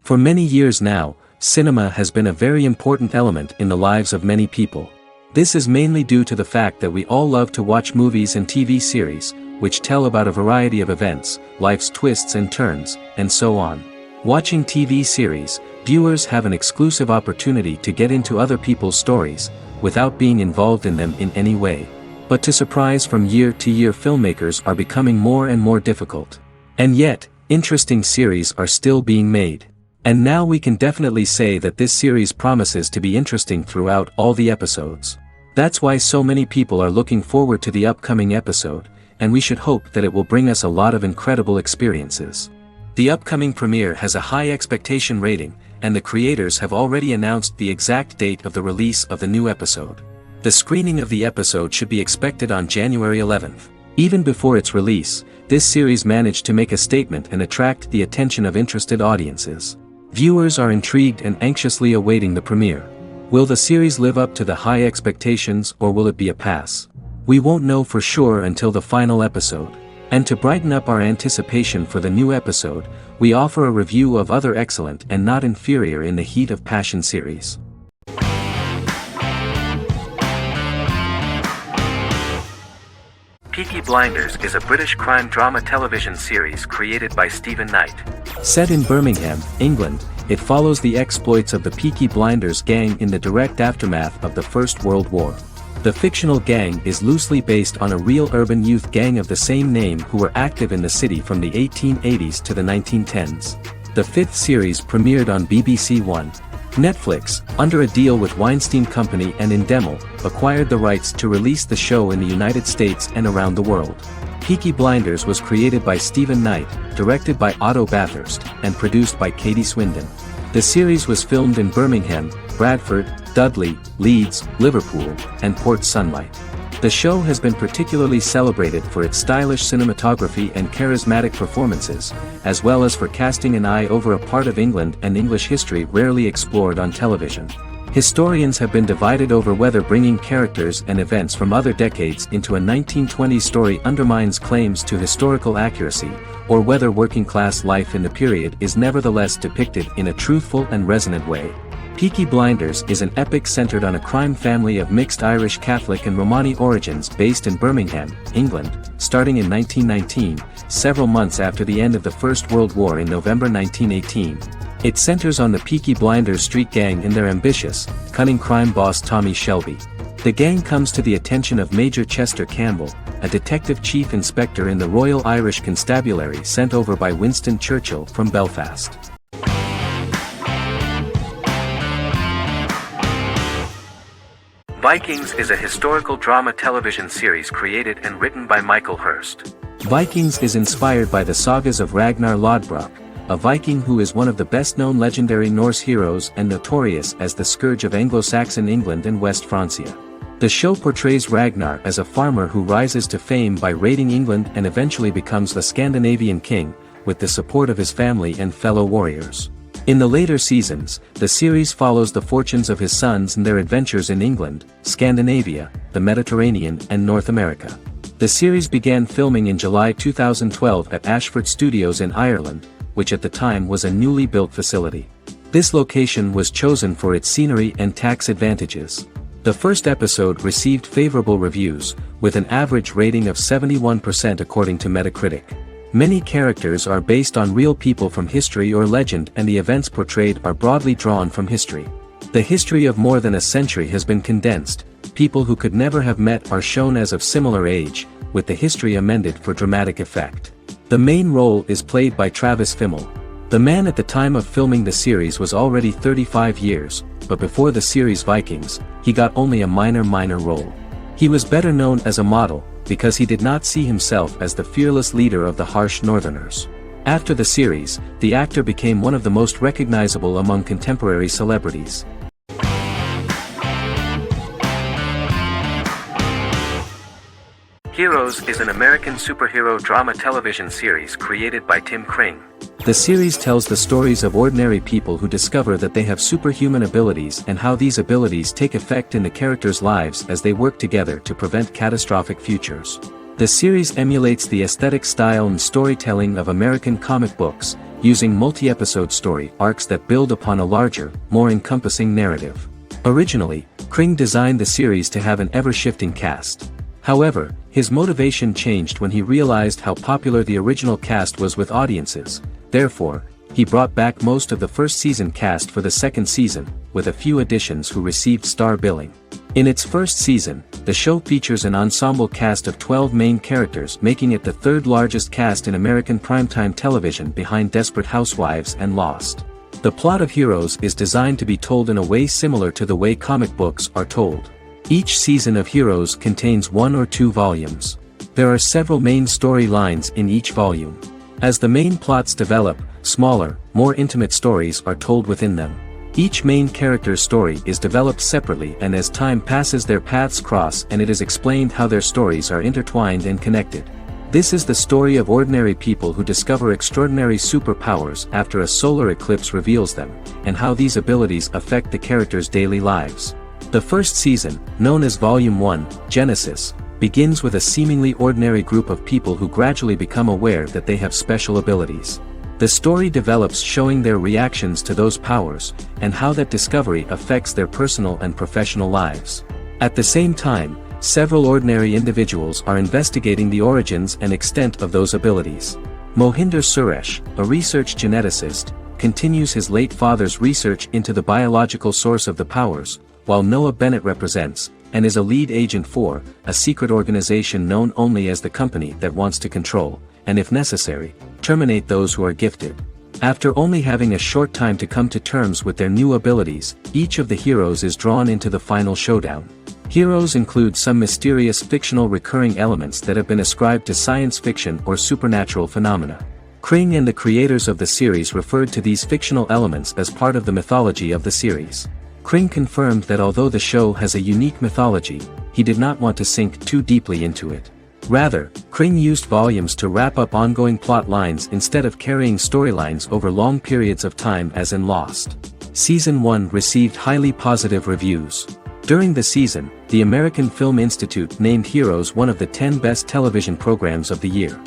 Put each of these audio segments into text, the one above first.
For many years now, cinema has been a very important element in the lives of many people. This is mainly due to the fact that we all love to watch movies and TV series, which tell about a variety of events, life's twists and turns, and so on. Watching TV series, viewers have an exclusive opportunity to get into other people's stories, without being involved in them in any way. But to surprise from year to year, filmmakers are becoming more and more difficult. And yet, interesting series are still being made. And now we can definitely say that this series promises to be interesting throughout all the episodes. That's why so many people are looking forward to the upcoming episode, and we should hope that it will bring us a lot of incredible experiences. The upcoming premiere has a high expectation rating, and the creators have already announced the exact date of the release of the new episode. The screening of the episode should be expected on January 11th. Even before its release, this series managed to make a statement and attract the attention of interested audiences. Viewers are intrigued and anxiously awaiting the premiere. Will the series live up to the high expectations, or will it be a pass? We won't know for sure until the final episode. And to brighten up our anticipation for the new episode, we offer a review of other excellent and not inferior in the Heat of Passion series. Peaky Blinders is a British crime drama television series created by Stephen Knight. Set in Birmingham, England, it follows the exploits of the Peaky Blinders gang in the direct aftermath of the First World War. The fictional gang is loosely based on a real urban youth gang of the same name who were active in the city from the 1880s to the 1910s. The fifth series premiered on BBC One. Netflix, under a deal with Weinstein Company and Endemol, acquired the rights to release the show in the United States and around the world. Peaky Blinders was created by Stephen Knight, directed by Otto Bathurst, and produced by Katie Swindon. The series was filmed in Birmingham, Bradford, Dudley, Leeds, Liverpool, and Port Sunlight. The show has been particularly celebrated for its stylish cinematography and charismatic performances, as well as for casting an eye over a part of England and English history rarely explored on television. Historians have been divided over whether bringing characters and events from other decades into a 1920s story undermines claims to historical accuracy, or whether working-class life in the period is nevertheless depicted in a truthful and resonant way. Peaky Blinders is an epic centered on a crime family of mixed Irish Catholic and Romani origins based in Birmingham, England, starting in 1919, several months after the end of the First World War in November 1918. It centers on the Peaky Blinders street gang and their ambitious, cunning crime boss Tommy Shelby. The gang comes to the attention of Major Chester Campbell, a detective chief inspector in the Royal Irish Constabulary sent over by Winston Churchill from Belfast. Vikings is a historical drama television series created and written by Michael Hurst. Vikings is inspired by the sagas of Ragnar Lodbrok, a Viking who is one of the best-known legendary Norse heroes and notorious as the scourge of Anglo-Saxon England and West Francia. The show portrays Ragnar as a farmer who rises to fame by raiding England and eventually becomes the Scandinavian king, with the support of his family and fellow warriors. In the later seasons, the series follows the fortunes of his sons and their adventures in England, Scandinavia, the Mediterranean and North America. The series began filming in July 2012 at Ashford Studios in Ireland, which at the time was a newly built facility. This location was chosen for its scenery and tax advantages. The first episode received favorable reviews, with an average rating of 71% according to Metacritic. Many characters are based on real people from history or legend, and the events portrayed are broadly drawn from history. The history of more than a century has been condensed. People who could never have met are shown as of similar age, with the history amended for dramatic effect. The main role is played by Travis Fimmel. The man at the time of filming the series was already 35 years, but before the series Vikings, he got only a minor role. He was better known as a model, because he did not see himself as the fearless leader of the harsh Northerners. After the series, the actor became one of the most recognizable among contemporary celebrities. Heroes is an American superhero drama television series created by Tim Kring. The series tells the stories of ordinary people who discover that they have superhuman abilities and how these abilities take effect in the characters' lives as they work together to prevent catastrophic futures. The series emulates the aesthetic style and storytelling of American comic books, using multi-episode story arcs that build upon a larger, more encompassing narrative. Originally, Kring designed the series to have an ever-shifting cast. However, his motivation changed when he realized how popular the original cast was with audiences. Therefore, he brought back most of the first season cast for the second season, with a few additions who received star billing. In its first season, the show features an ensemble cast of 12 main characters, making it the third largest cast in American primetime television behind Desperate Housewives and Lost. The plot of Heroes is designed to be told in a way similar to the way comic books are told. Each season of Heroes contains 1 or 2 volumes. There are several main storylines in each volume. As the main plots develop, smaller, more intimate stories are told within them. Each main character's story is developed separately, and as time passes their paths cross and it is explained how their stories are intertwined and connected. This is the story of ordinary people who discover extraordinary superpowers after a solar eclipse reveals them, and how these abilities affect the characters' daily lives. The first season, known as Volume 1, Genesis, begins with a seemingly ordinary group of people who gradually become aware that they have special abilities. The story develops showing their reactions to those powers, and how that discovery affects their personal and professional lives. At the same time, several ordinary individuals are investigating the origins and extent of those abilities. Mohinder Suresh, a research geneticist, continues his late father's research into the biological source of the powers, while Noah Bennett represents, and is a lead agent for, a secret organization known only as the Company that wants to control, and if necessary, terminate those who are gifted. After only having a short time to come to terms with their new abilities, each of the heroes is drawn into the final showdown. Heroes include some mysterious fictional recurring elements that have been ascribed to science fiction or supernatural phenomena. Kring and the creators of the series referred to these fictional elements as part of the mythology of the series. Kring confirmed that although the show has a unique mythology, he did not want to sink too deeply into it. Rather, Kring used volumes to wrap up ongoing plot lines instead of carrying storylines over long periods of time as in Lost. Season 1 received highly positive reviews. During the season, the American Film Institute named Heroes one of the 10 best television programs of the year.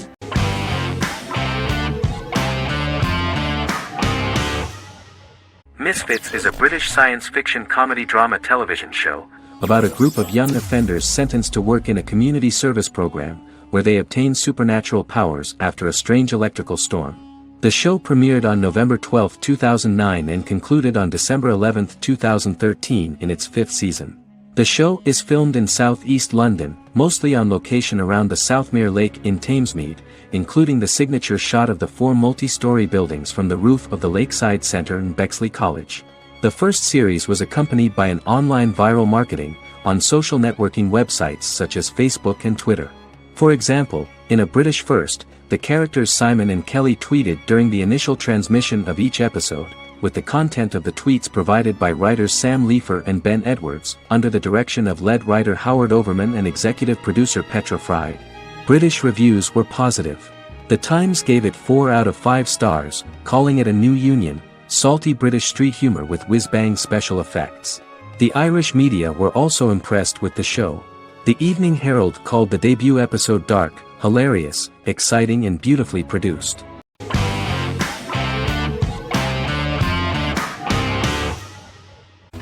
Misfits is a British science fiction comedy drama television show about a group of young offenders sentenced to work in a community service program, where they obtain supernatural powers after a strange electrical storm. The show premiered on November 12, 2009 and concluded on December 11, 2013 in its 5th season. The show is filmed in southeast London, mostly on location around the Southmere Lake in Thamesmead, including the signature shot of the 4 multi-story buildings from the roof of the Lakeside Centre in Bexley College. The first series was accompanied by an online viral marketing on social networking websites such as Facebook and Twitter. For example, in a British first, the characters Simon and Kelly tweeted during the initial transmission of each episode, with the content of the tweets provided by writers Sam Leifer and Ben Edwards, under the direction of lead writer Howard Overman and executive producer Petra Fried. British reviews were positive. The Times gave it 4 out of 5 stars, calling it a new union, salty British street humor with whiz-bang special effects. The Irish media were also impressed with the show. The Evening Herald called the debut episode dark, hilarious, exciting and beautifully produced.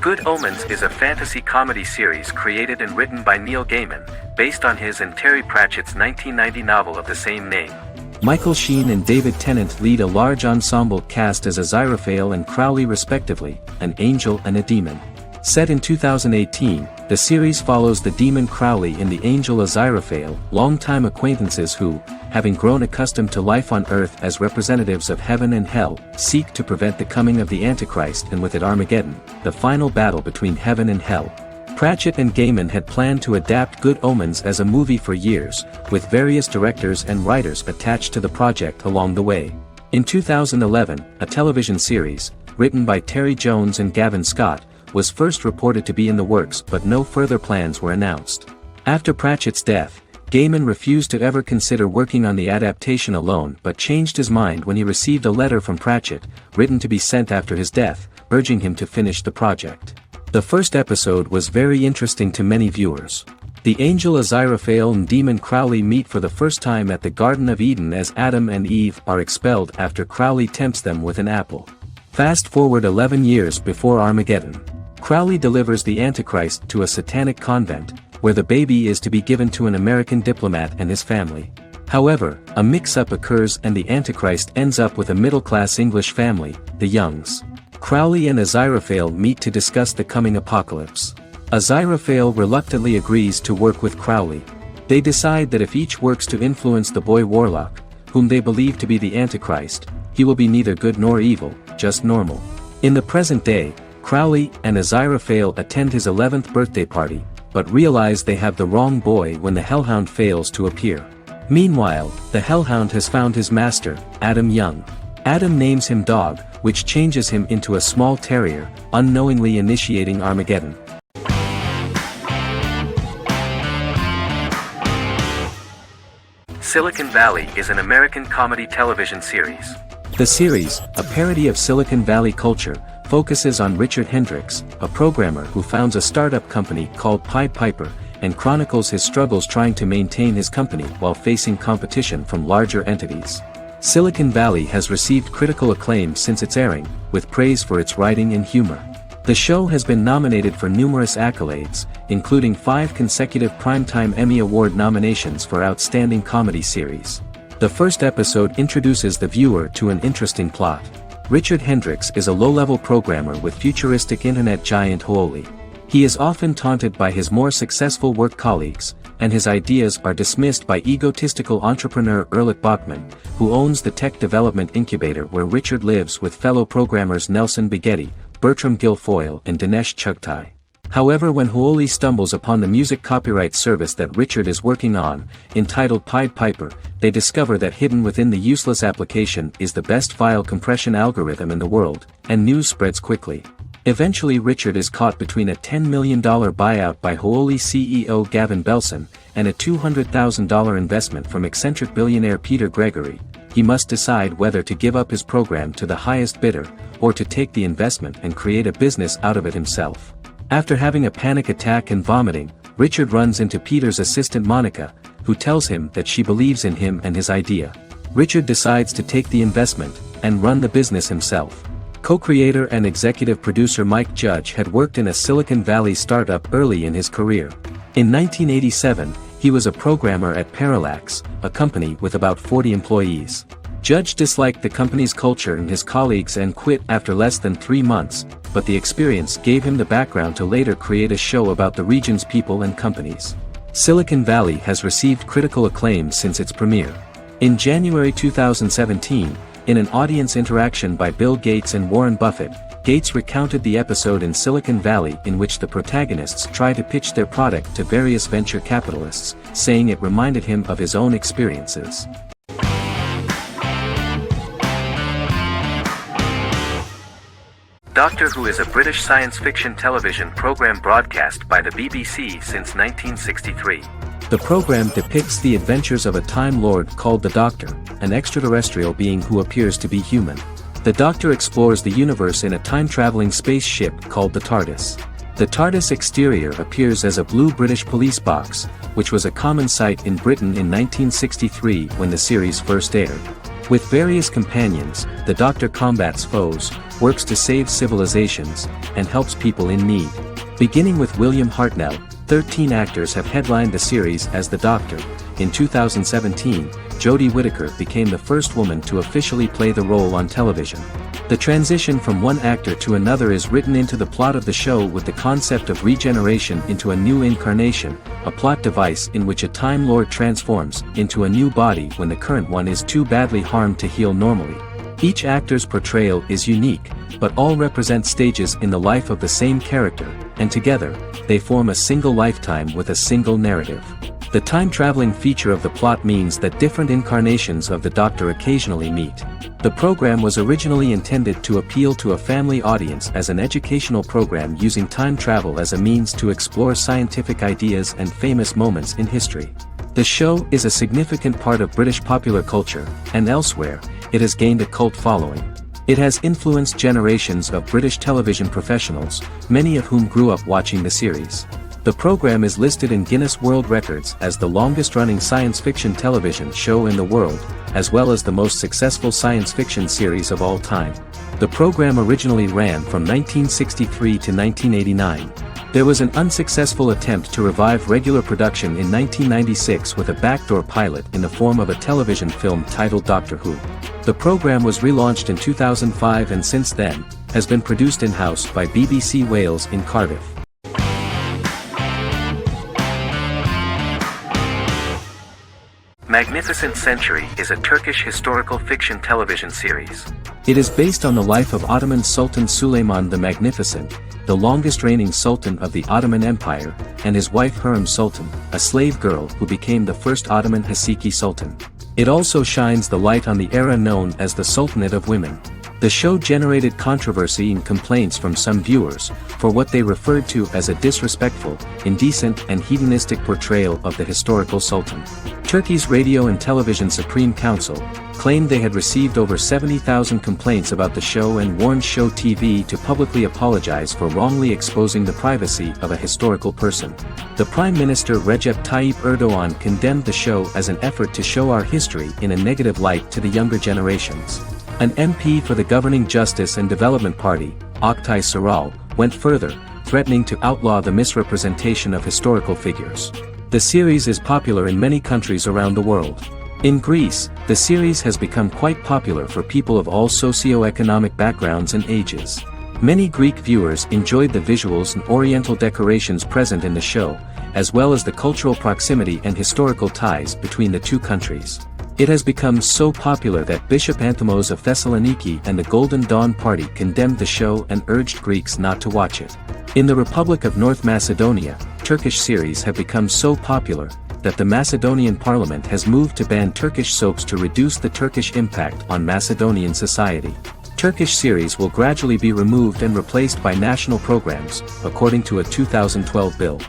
Good Omens is a fantasy comedy series created and written by Neil Gaiman, based on his and Terry Pratchett's 1990 novel of the same name. Michael Sheen and David Tennant lead a large ensemble cast as Aziraphale and Crowley respectively, an angel and a demon. Set in 2018, the series follows the demon Crowley and the angel Aziraphale, longtime acquaintances who, having grown accustomed to life on Earth as representatives of heaven and hell, seek to prevent the coming of the Antichrist and with it Armageddon, the final battle between heaven and hell. Pratchett and Gaiman had planned to adapt Good Omens as a movie for years, with various directors and writers attached to the project along the way. In 2011, a television series, written by Terry Jones and Gavin Scott, was first reported to be in the works, but no further plans were announced. After Pratchett's death, Gaiman refused to ever consider working on the adaptation alone but changed his mind when he received a letter from Pratchett, written to be sent after his death, urging him to finish the project. The first episode was very interesting to many viewers. The angel Aziraphale and demon Crowley meet for the first time at the Garden of Eden as Adam and Eve are expelled after Crowley tempts them with an apple. Fast forward 11 years before Armageddon. Crowley delivers the Antichrist to a satanic convent, where the baby is to be given to an American diplomat and his family. However, a mix-up occurs and the Antichrist ends up with a middle-class English family, the Youngs. Crowley and Aziraphale meet to discuss the coming apocalypse. Aziraphale reluctantly agrees to work with Crowley. They decide that if each works to influence the boy warlock, whom they believe to be the Antichrist, he will be neither good nor evil, just normal. In the present day, Crowley and Aziraphale attend his 11th birthday party, but realize they have the wrong boy when the Hellhound fails to appear. Meanwhile, the Hellhound has found his master, Adam Young. Adam names him Dog, which changes him into a small terrier, unknowingly initiating Armageddon. Silicon Valley is an American comedy television series. The series, a parody of Silicon Valley culture, focuses on Richard Hendricks, a programmer who founds a startup company called Pied Piper, and chronicles his struggles trying to maintain his company while facing competition from larger entities. Silicon Valley has received critical acclaim since its airing, with praise for its writing and humor. The show has been nominated for numerous accolades, including 5 consecutive Primetime Emmy Award nominations for Outstanding Comedy Series. The first episode introduces the viewer to an interesting plot. Richard Hendricks is a low-level programmer with futuristic internet giant Huoli. He is often taunted by his more successful work colleagues, and his ideas are dismissed by egotistical entrepreneur Erlich Bachman, who owns the tech development incubator where Richard lives with fellow programmers Nelson Bighetti, Bertram Guilfoyle and Dinesh Chugtai. However, when Huoli stumbles upon the music copyright service that Richard is working on, entitled Pied Piper, they discover that hidden within the useless application is the best file compression algorithm in the world, and news spreads quickly. Eventually Richard is caught between a $10 million buyout by Huoli CEO Gavin Belson, and a $200,000 investment from eccentric billionaire Peter Gregory. He must decide whether to give up his program to the highest bidder, or to take the investment and create a business out of it himself. After having a panic attack and vomiting, Richard runs into Peter's assistant Monica, who tells him that she believes in him and his idea. Richard decides to take the investment, and run the business himself. Co-creator and executive producer Mike Judge had worked in a Silicon Valley startup early in his career. In 1987, he was a programmer at Parallax, a company with about 40 employees. Judge disliked the company's culture and his colleagues and quit after less than 3 months, but the experience gave him the background to later create a show about the region's people and companies. Silicon Valley has received critical acclaim since its premiere. In January 2017, in an audience interaction by Bill Gates and Warren Buffett, Gates recounted the episode in Silicon Valley in which the protagonists try to pitch their product to various venture capitalists, saying it reminded him of his own experiences. Doctor Who is a British science fiction television program broadcast by the BBC since 1963. The program depicts the adventures of a Time Lord called the Doctor, an extraterrestrial being who appears to be human. The Doctor explores the universe in a time-traveling spaceship called the TARDIS. The TARDIS exterior appears as a blue British police box, which was a common sight in Britain in 1963 when the series first aired. With various companions, the Doctor combats foes, works to save civilizations, and helps people in need. Beginning with William Hartnell, 13 actors have headlined the series as the Doctor. In 2017, Jodie Whittaker became the first woman to officially play the role on television. The transition from one actor to another is written into the plot of the show with the concept of regeneration into a new incarnation, a plot device in which a Time Lord transforms into a new body when the current one is too badly harmed to heal normally. Each actor's portrayal is unique, but all represent stages in the life of the same character, and together, they form a single lifetime with a single narrative. The time-traveling feature of the plot means that different incarnations of the Doctor occasionally meet. The program was originally intended to appeal to a family audience as an educational program using time travel as a means to explore scientific ideas and famous moments in history. The show is a significant part of British popular culture, and elsewhere, it has gained a cult following. It has influenced generations of British television professionals, many of whom grew up watching the series. The program is listed in Guinness World Records as the longest-running science fiction television show in the world, as well as the most successful science fiction series of all time. The program originally ran from 1963 to 1989. There was an unsuccessful attempt to revive regular production in 1996 with a backdoor pilot in the form of a television film titled Doctor Who. The program was relaunched in 2005 and since then, has been produced in-house by BBC Wales in Cardiff. Magnificent Century is a Turkish historical fiction television series. It is based on the life of Ottoman Sultan Süleyman the Magnificent, the longest-reigning sultan of the Ottoman Empire, and his wife Hürrem Sultan, a slave girl who became the first Ottoman Haseki Sultan. It also shines the light on the era known as the Sultanate of Women. The show generated controversy and complaints from some viewers, for what they referred to as a disrespectful, indecent and hedonistic portrayal of the historical sultan. Turkey's Radio and Television Supreme Council claimed they had received over 70,000 complaints about the show and warned Show TV to publicly apologize for wrongly exposing the privacy of a historical person. The Prime Minister Recep Tayyip Erdoğan condemned the show as an effort to show our history in a negative light to the younger generations. An MP for the governing Justice and Development Party, Oktay Saral, went further, threatening to outlaw the misrepresentation of historical figures. The series is popular in many countries around the world. In Greece, the series has become quite popular for people of all socio-economic backgrounds and ages. Many Greek viewers enjoyed the visuals and oriental decorations present in the show, as well as the cultural proximity and historical ties between the two countries. It has become so popular that Bishop Anthimos of Thessaloniki and the Golden Dawn Party condemned the show and urged Greeks not to watch it. In the Republic of North Macedonia, Turkish series have become so popular that the Macedonian parliament has moved to ban Turkish soaps to reduce the Turkish impact on Macedonian society. Turkish series will gradually be removed and replaced by national programs, according to a 2012 bill.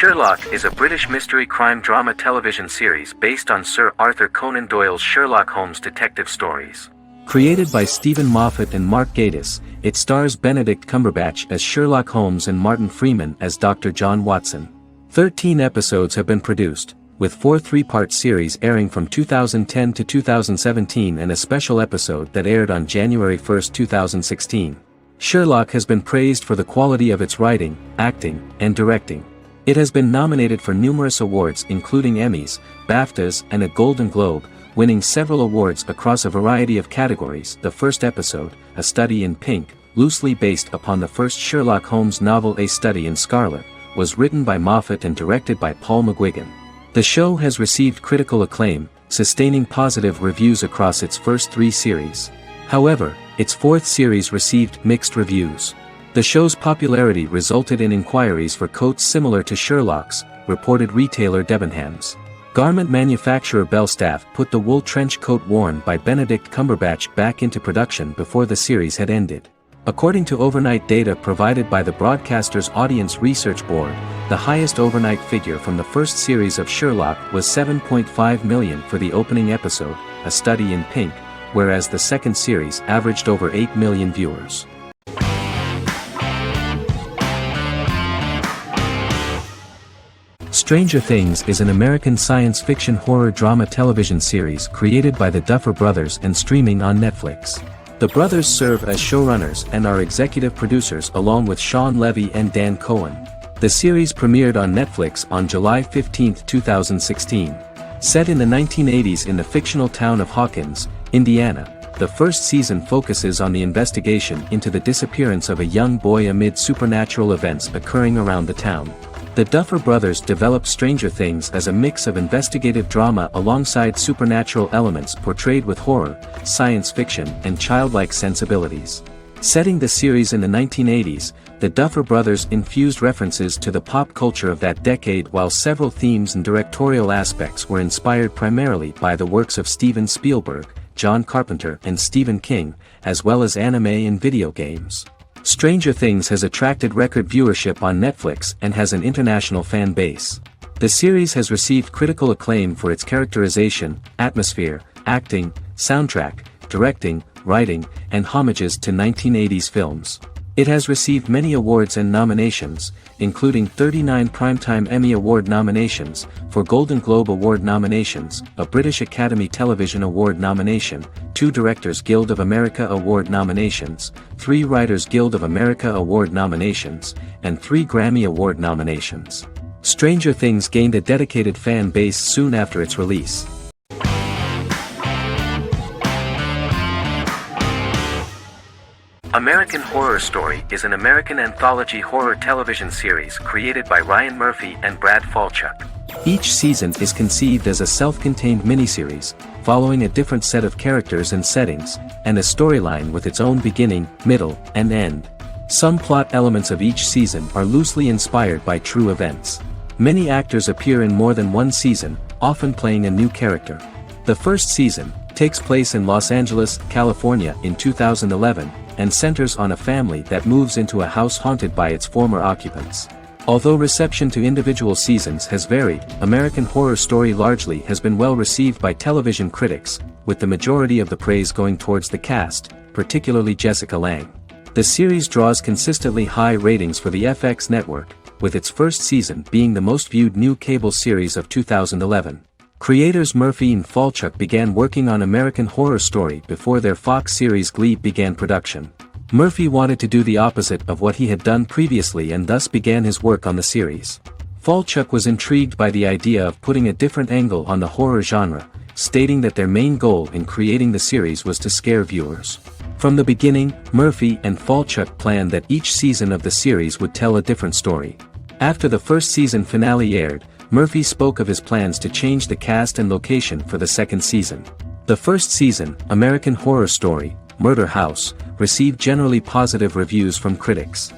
Sherlock is a British mystery crime drama television series based on Sir Arthur Conan Doyle's Sherlock Holmes detective stories. Created by Stephen Moffat and Mark Gatiss, it stars Benedict Cumberbatch as Sherlock Holmes and Martin Freeman as Dr. John Watson. 13 episodes have been produced, with 4 three-part series airing from 2010 to 2017 and a special episode that aired on January 1, 2016. Sherlock has been praised for the quality of its writing, acting, and directing. It has been nominated for numerous awards including Emmys, BAFTAs, and a Golden Globe, winning several awards across a variety of categories. The first episode, A Study in Pink, loosely based upon the first Sherlock Holmes novel A Study in Scarlet, was written by Moffat and directed by Paul McGuigan. The show has received critical acclaim, sustaining positive reviews across its first 3 series. However, its 4th series received mixed reviews. The show's popularity resulted in inquiries for coats similar to Sherlock's, reported retailer Debenhams. Garment manufacturer Belstaff put the wool trench coat worn by Benedict Cumberbatch back into production before the series had ended. According to overnight data provided by the broadcaster's Audience Research Board, the highest overnight figure from the first series of Sherlock was 7.5 million for the opening episode, A Study in Pink, whereas the second series averaged over 8 million viewers. Stranger Things is an American science fiction horror drama television series created by the Duffer Brothers and streaming on Netflix. The brothers serve as showrunners and are executive producers along with Sean Levy and Dan Cohen. The series premiered on Netflix on July 15, 2016. Set in the 1980s in the fictional town of Hawkins, Indiana, the first season focuses on the investigation into the disappearance of a young boy amid supernatural events occurring around the town. The Duffer Brothers developed Stranger Things as a mix of investigative drama alongside supernatural elements portrayed with horror, science fiction, and childlike sensibilities. Setting the series in the 1980s, the Duffer Brothers infused references to the pop culture of that decade while several themes and directorial aspects were inspired primarily by the works of Steven Spielberg, John Carpenter, and Stephen King, as well as anime and video games. Stranger Things has attracted record viewership on Netflix and has an international fan base. The series has received critical acclaim for its characterization, atmosphere, acting, soundtrack, directing, writing, and homages to 1980s films. It has received many awards and nominations, including 39 Primetime Emmy Award nominations, 4 Golden Globe Award nominations, a British Academy Television Award nomination, 2 Directors Guild of America Award nominations, 3 Writers Guild of America Award nominations, and 3 Grammy Award nominations. Stranger Things gained a dedicated fan base soon after its release. American Horror Story is an American anthology horror television series created by Ryan Murphy and Brad Falchuk. Each season is conceived as a self-contained miniseries, following a different set of characters and settings, and a storyline with its own beginning, middle, and end. Some plot elements of each season are loosely inspired by true events. Many actors appear in more than one season, often playing a new character. The first season takes place in Los Angeles, California in 2011, and centers on a family that moves into a house haunted by its former occupants. Although reception to individual seasons has varied, American Horror Story largely has been well received by television critics, with the majority of the praise going towards the cast, particularly Jessica Lange. The series draws consistently high ratings for the FX network, with its first season being the most viewed new cable series of 2011. Creators Murphy and Falchuk began working on American Horror Story before their Fox series Glee began production. Murphy wanted to do the opposite of what he had done previously and thus began his work on the series. Falchuk was intrigued by the idea of putting a different angle on the horror genre, stating that their main goal in creating the series was to scare viewers. From the beginning, Murphy and Falchuk planned that each season of the series would tell a different story. After the first season finale aired, Murphy spoke of his plans to change the cast and location for the second season. The first season, American Horror Story, Murder House, received generally positive reviews from critics.